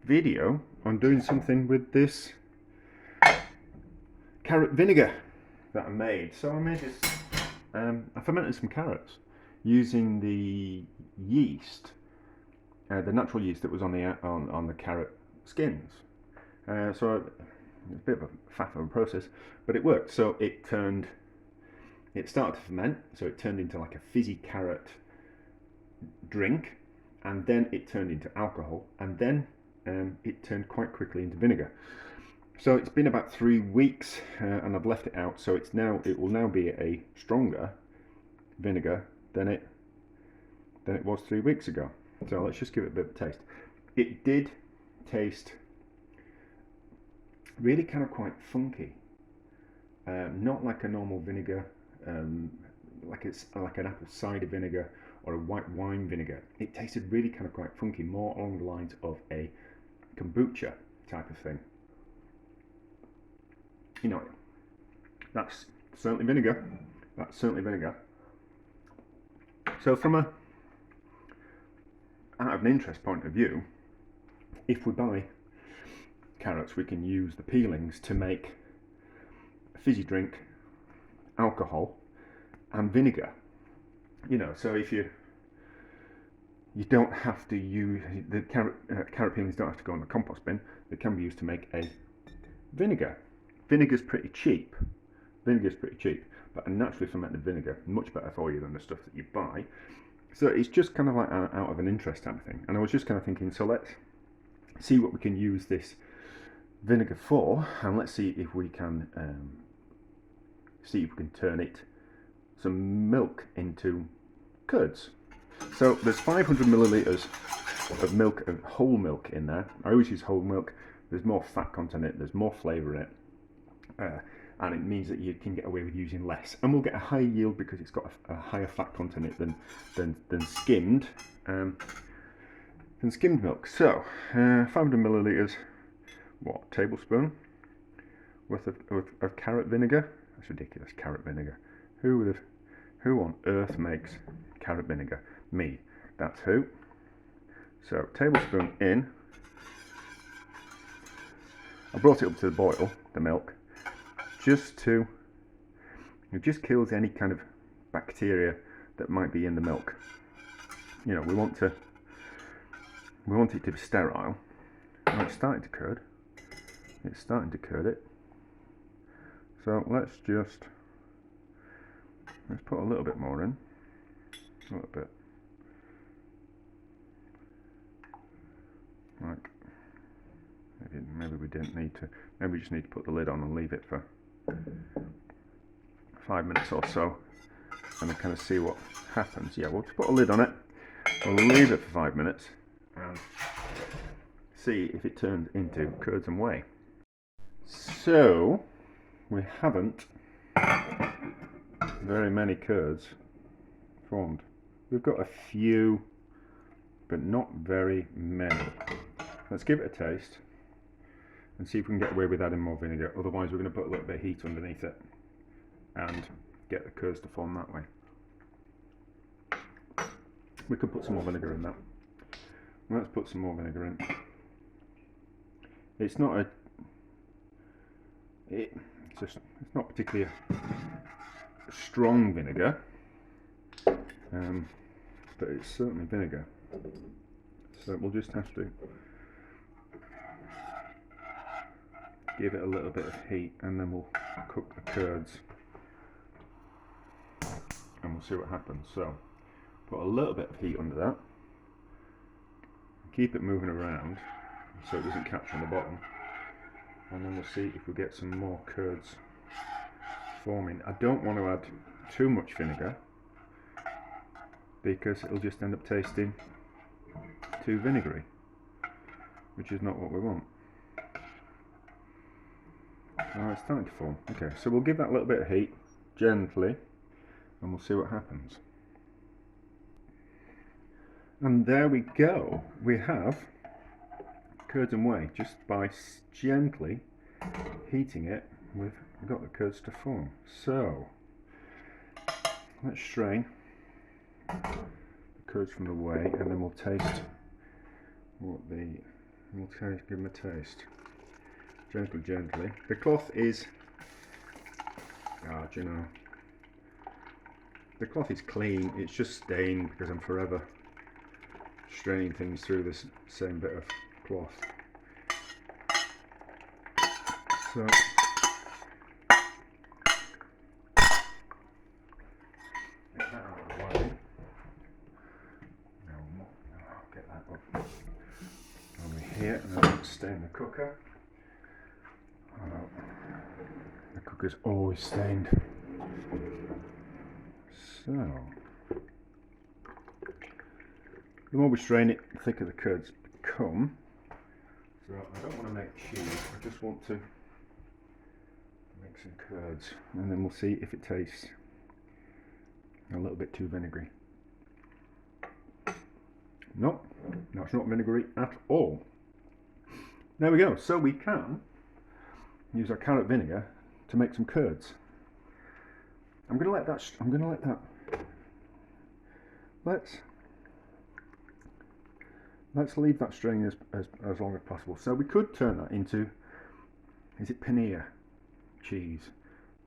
video on doing something with this carrot vinegar that I made. So I made this, I fermented some carrots using the yeast, the natural yeast that was on the carrot skins. So it's a bit of a faff of a process, but it worked. So it started to ferment, so it turned into like a fizzy carrot drink, and then it turned into alcohol, and then it turned quite quickly into vinegar. So it's been about 3 weeks, and I've left it out. So it will now be a stronger vinegar than it was 3 weeks ago. So let's just give it a bit of a taste. It did taste really kind of quite funky, not like a normal vinegar, like an apple cider vinegar or a white wine vinegar. It tasted really kind of quite funky, more along the lines of a kombucha type of thing. You know, that's certainly vinegar. That's certainly vinegar. So from out of an interest point of view, if we buy carrots, we can use the peelings to make a fizzy drink, alcohol, and vinegar. You know, so if you don't have to use the carrot peelings, don't have to go in the compost bin. They can be used to make a vinegar. Vinegar's pretty cheap. But a naturally fermented vinegar, much better for you than the stuff that you buy. So it's just kind of like out of an interest type of thing. And I was just kind of thinking, so let's see what we can use this vinegar for, and let's see if we can turn some milk into curds. So there's 500 millilitres of milk, of whole milk in there. I always use whole milk. There's more fat content in it, there's more flavour in it, and it means that you can get away with using less. And we'll get a higher yield because it's got a higher fat content in it than skimmed milk. So 500 millilitres, what, tablespoon worth of carrot vinegar? That's ridiculous, carrot vinegar. Who on earth makes carrot vinegar? Me, that's who. So tablespoon in. I brought it up to the boil, the milk, it just kills any kind of bacteria that might be in the milk. You know, we want it to be sterile. Oh, it's starting to curd. It's starting to curd it. So let's put a little bit more in. A little bit. Like, maybe we didn't need to. Maybe we just need to put the lid on and leave it for 5 minutes or so, and then kind of see what happens. Yeah, we'll just put a lid on it. We'll leave it for 5 minutes and see if it turns into curds and whey. So we haven't very many curds formed. We've got a few, but not very many. Let's give it a taste and see if we can get away with adding more vinegar. Otherwise, we're going to put a little bit of heat underneath it and get the curds to form that way. We could put some more vinegar in that. Let's put some more vinegar in. It's not particularly a strong vinegar, but it's certainly vinegar. So we'll just have to give it a little bit of heat, and then we'll cook the curds and we'll see what happens. So put a little bit of heat under that, keep it moving around so it doesn't catch on the bottom, and then we'll see if we get some more curds forming. I don't want to add too much vinegar because it'll just end up tasting too vinegary, which is not what we want. Oh, it's starting to form. Okay, so we'll give that a little bit of heat gently and we'll see what happens. And there we go. We have curds and whey. Just by gently heating it, we've got the curds to form. So let's strain the curds from the whey, and then we'll taste what the We'll give them a taste. Gently, gently. The cloth is, do you know, the cloth is clean, it's just stained because I'm forever straining things through this same bit of cloth. So, get that out of the way. Now, I'll get that up over here and I'll stain the cooker. The cooker's always stained. So, the more we strain it, the thicker the curds become. So I don't want to make cheese, I just want to make some curds, and then we'll see if it tastes a little bit too vinegary. Nope, no, it's not vinegary at all. There we go. So we can use our carrot vinegar to make some curds. I'm going to let that. Let's leave that straining as long as possible. So we could turn that into, is it paneer cheese?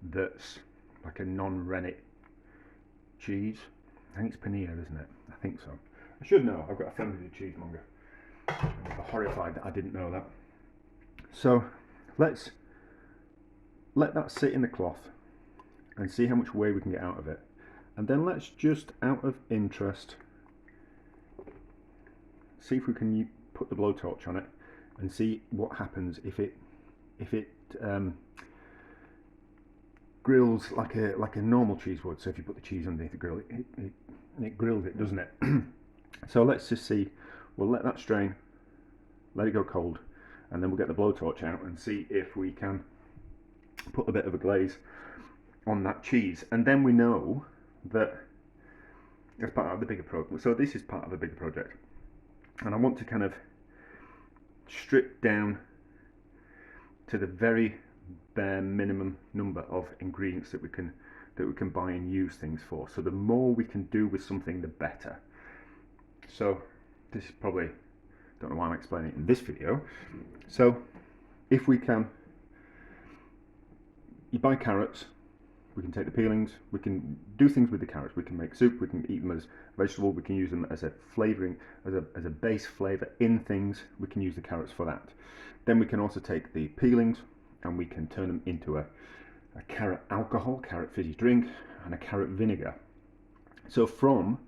That's like a non-rennet cheese. I think it's paneer, isn't it? I think so. I should know. I've got a friend who's a cheesemonger. I'm horrified that I didn't know that. So let's let that sit in the cloth and see how much whey we can get out of it. And then let's just, out of interest, see if we can put the blowtorch on it and see what happens if it grills like a normal cheese would. So if you put the cheese underneath the grill, it grills it, doesn't it? So let's just see. We'll let that strain, let it go cold, and then we'll get the blowtorch out and see if we can put a bit of a glaze on that cheese. And then we know that as part of the bigger project. So this is part of a bigger project, and I want to kind of strip down to the very bare minimum number of ingredients that we can buy and use things for. So the more we can do with something, the better. So this is probably, don't know why I'm explaining it in this video. So if we can, you buy carrots, we can take the peelings, we can do things with the carrots, we can make soup, we can eat them as vegetable, we can use them as a flavouring, as a base flavour in things, we can use the carrots for that. Then we can also take the peelings and we can turn them into a carrot alcohol, carrot fizzy drink, and a carrot vinegar. So from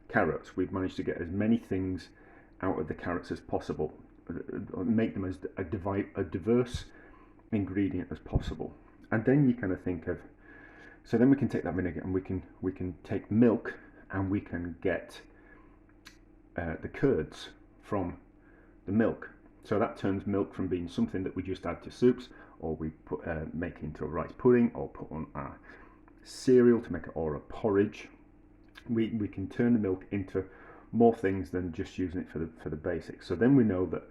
carrots, we've managed to get as many things out of the carrots as possible, make them as a diverse ingredient as possible. And then you kind of think of, so then we can take that vinegar and we can take milk and we can get the curds from the milk. So that turns milk from being something that we just add to soups, or we put make into a rice pudding, or put on our cereal to make it, or a porridge. We can turn the milk into more things than just using it for the basics. So then we know that,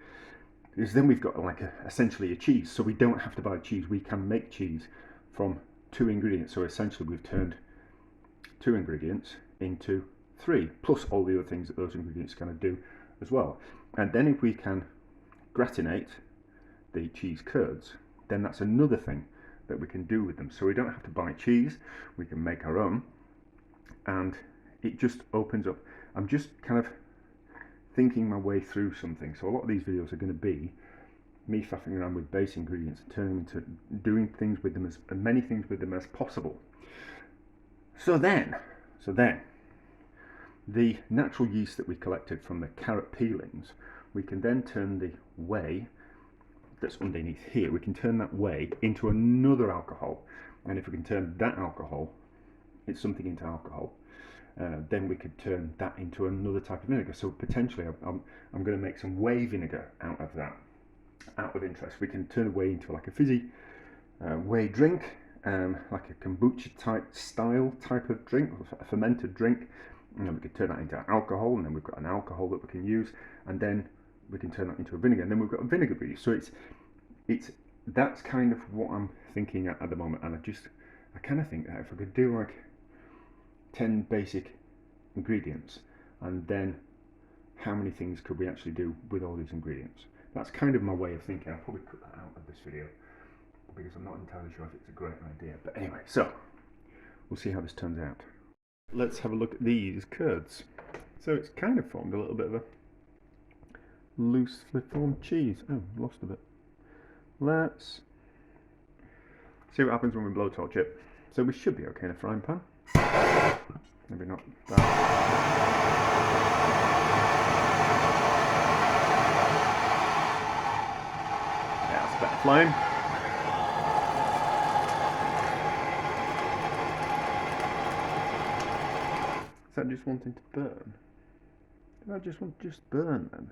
because then we've got like essentially a cheese. So we don't have to buy cheese. We can make cheese from 2 ingredients. So essentially we've turned 2 ingredients into 3, plus all the other things that those ingredients kind of do as well. And then if we can gratinate the cheese curds, then that's another thing that we can do with them. So we don't have to buy cheese, we can make our own, and it just opens up. I'm just kind of thinking my way through something. So a lot of these videos are going to be me faffing around with base ingredients and turning them into doing things with them, as many things with them as possible. So then the natural yeast that we collected from the carrot peelings, we can then turn the whey that's underneath here, we can turn that whey into another alcohol. And if we can turn that alcohol, it's something into alcohol, then we could turn that into another type of vinegar. So potentially I'm going to make some whey vinegar out of that, out of interest. We can turn the whey into like a fizzy whey drink, like a kombucha type of drink, a fermented drink, and then we could turn that into alcohol, and then we've got an alcohol that we can use, and then we can turn that into a vinegar, and then we've got a vinegar base. So that's kind of what I'm thinking at the moment. And I kind of think that if I could do like 10 basic ingredients, and then how many things could we actually do with all these ingredients? That's kind of my way of thinking. I'll probably cut that out of this video because I'm not entirely sure if it's a great idea. But anyway, so we'll see how this turns out. Let's have a look at these curds. So it's kind of formed a little bit of a loosely formed cheese. Oh, lost a bit. Let's see what happens when we blowtorch it. So we should be okay in a frying pan. Maybe not that. Yeah, that's a better flame. Is that just wanting to burn? Did I just want to just burn then?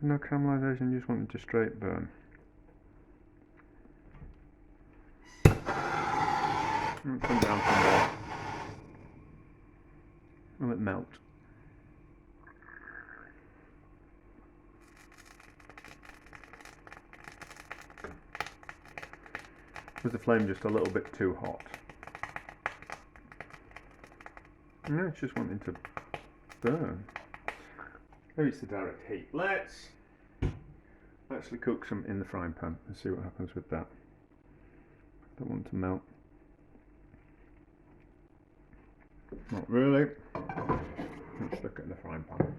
No caramelisation, just wanting to straight burn. Come down from there. Will it melt? Was the flame just a little bit too hot? No, it's just wanting to burn. Maybe it's the direct heat. Let's actually cook some in the frying pan and see what happens with that. Don't want it to melt. Not really. Let's stick it in the frying pan.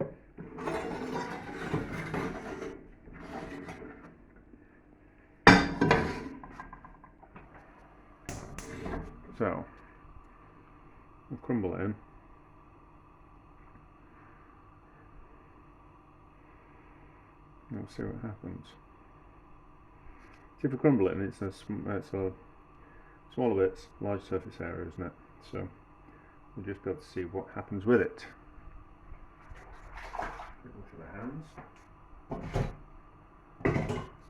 So, we'll crumble it in. We'll see what happens. See if we crumble it, and it's a smaller bits, large surface area, isn't it? So we'll just be able to see what happens with it. Quick look at the hands.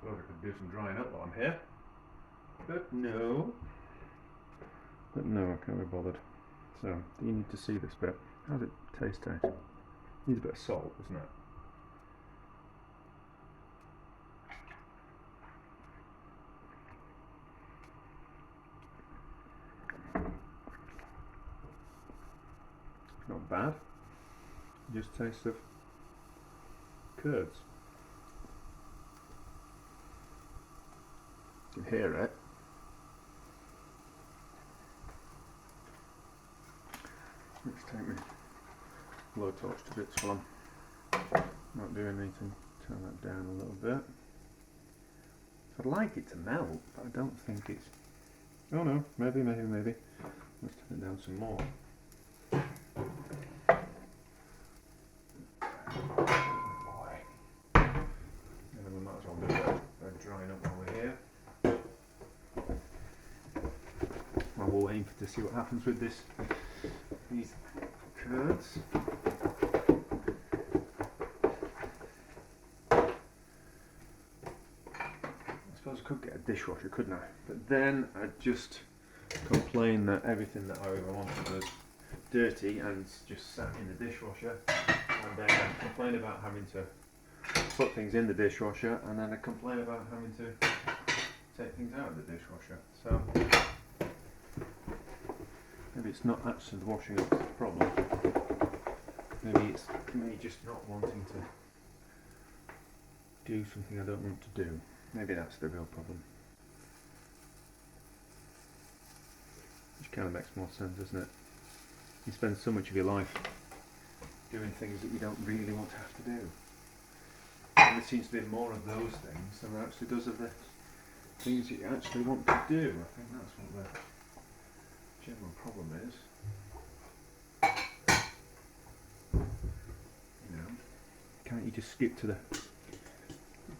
Suppose I could do some drying up while I'm here, but no, I can't be bothered. So you need to see this bit. How does it taste? Needs a bit of salt, doesn't it? Not bad. Just taste of curds. You can hear it. Let's take my blowtorch to bits while I'm not doing anything. Turn that down a little bit. So I'd like it to melt, but I don't think it's... Oh no, maybe. Let's turn it down some more. Drying up while we're here. Well, we'll aim to see what happens with these curds. I suppose I could get a dishwasher, couldn't I? But then I'd just complain that everything that I ever wanted was dirty and just sat in the dishwasher, and then I'd complain about having to put things in the dishwasher, and then I complain about having to take things out of the dishwasher. So maybe it's not actually the washing up that's the problem. Maybe it's me just not wanting to do something I don't want to do. Maybe that's the real problem. Which kind of makes more sense, doesn't it? You spend so much of your life doing things that you don't really want to have to do. And there seems to be more of those things than there actually does of the things that you actually want to do. I think that's what the general problem is. You know, can't you just skip to the...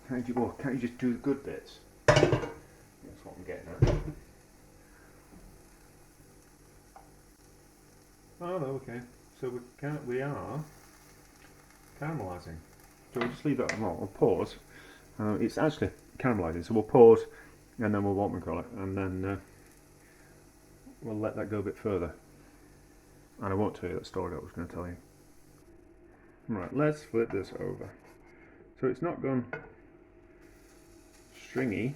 Can't you just do the good bits? That's what I'm getting at. Oh no, okay. So we are caramelising. So we'll just leave that on. We'll pause. It's actually caramelising, so we'll pause and then we'll whatchamacallit, and then we'll let that go a bit further. And I won't tell you that story I was going to tell you. Right, let's flip this over. So it's not gone stringy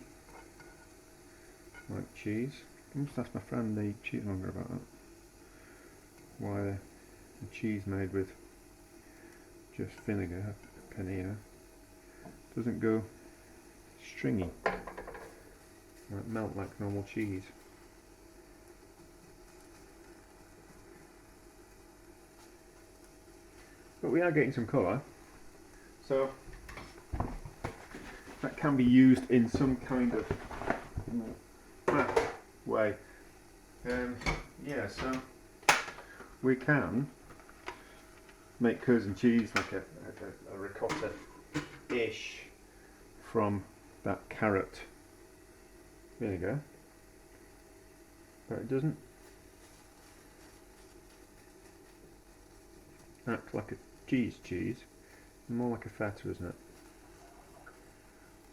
like cheese. I must ask my friend the cheesemonger about that. Why the cheese made with just vinegar, panina, doesn't go stringy, like melt like normal cheese. But we are getting some colour, so that can be used in some kind of way. Yeah, so we can make curds and cheese like a ricotta-ish from that carrot vinegar, but it doesn't act like a cheese, more like a feta, isn't it?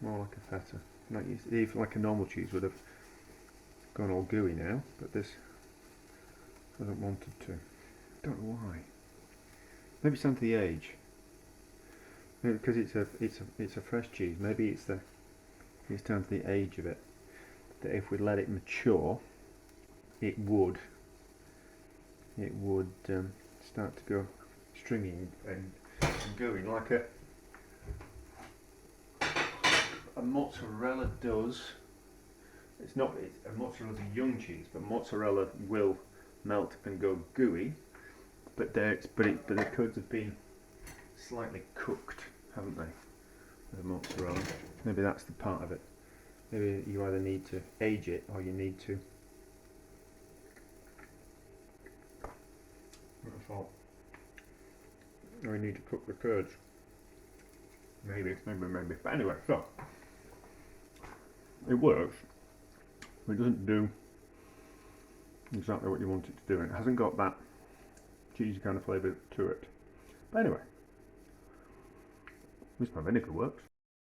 More like a feta. Even like a normal cheese would have gone all gooey now, but this hasn't wanted to. Don't know why. Maybe it's down to the age. Maybe because it's a fresh cheese. Maybe it's down to the age of it. That if we let it mature, it would start to go stringy and gooey like a mozzarella does. It's a mozzarella's a young cheese, but mozzarella will melt and go gooey. But the curds have been slightly cooked, haven't they? With the mozzarella. Maybe that's the part of it. Maybe you either need to age it or you need to. Or you need to cook the curds. Maybe. But anyway, so it works. It doesn't do exactly what you want it to do, and it hasn't got that cheesy kind of flavour to it. But anyway, at least my vinegar works.